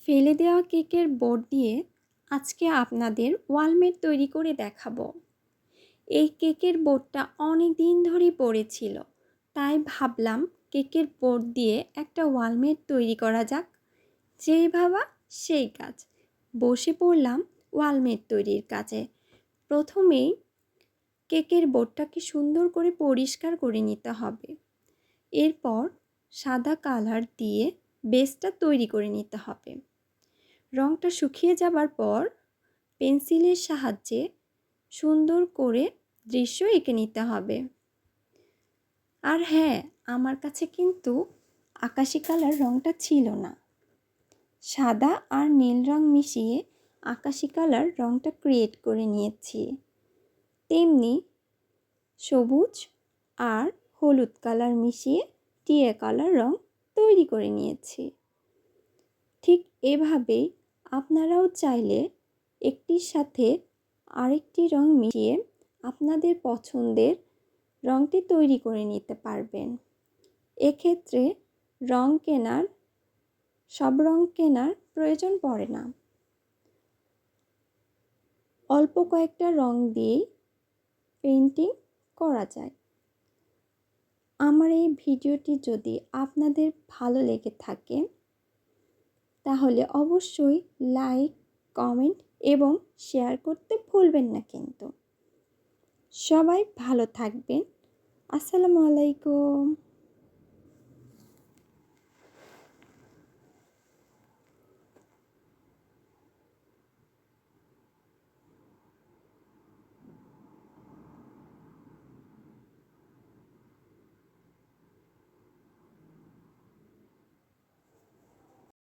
ফেলে দেওয়া কেকের বোর্ড দিয়ে আজকে আপনাদের ওয়ালমেট তৈরি করে দেখাবো। এই কেকের বোর্ডটা অনেক দিন ধরেই পড়েছিল, তাই ভাবলাম কেকের বোর্ড দিয়ে একটা ওয়ালমেট তৈরি করা যাক। যেই ভাবা সেই কাজ, বসে পড়লাম ওয়ালমেট তৈরির কাজে। প্রথমেই কেকের বোর্ডটাকে সুন্দর করে পরিষ্কার করে নিতে হবে। এরপর সাদা কালার দিয়ে বেসটা তৈরি করে নিতে হবে। রঙটা শুকিয়ে যাবার পর পেন্সিলের সাহায্যে সুন্দর করে দৃশ্য এঁকে নিতে হবে। আর হ্যাঁ, আমার কাছে কিন্তু আকাশি কালার রঙটা ছিল না। সাদা আর নীল রং মিশিয়ে আকাশি কালার রঙটা ক্রিয়েট করে নিয়েছি। তেমনি সবুজ আর হলুদ কালার মিশিয়ে টিয়া কালার রং তৈরি করে নিয়েছি। ঠিক এভাবেই আপনারাও চাইলে একটির সাথে আরেকটি রং মিশিয়ে আপনাদের পছন্দের রংটি তৈরি করে নিতে পারবেন। এক্ষেত্রে সব রং কেনার প্রয়োজন পড়ে না। অল্প কয়েকটা রং দিয়েই পেইন্টিং করা যায়। আমার এই ভিডিওটি যদি আপনাদের ভালো লেগে থাকে তাহলে অবশ্যই লাইক, কমেন্ট এবং শেয়ার করতে ভুলবেন না কিন্তু। সবাই ভালো থাকবেন। আসসালামু আলাইকুম।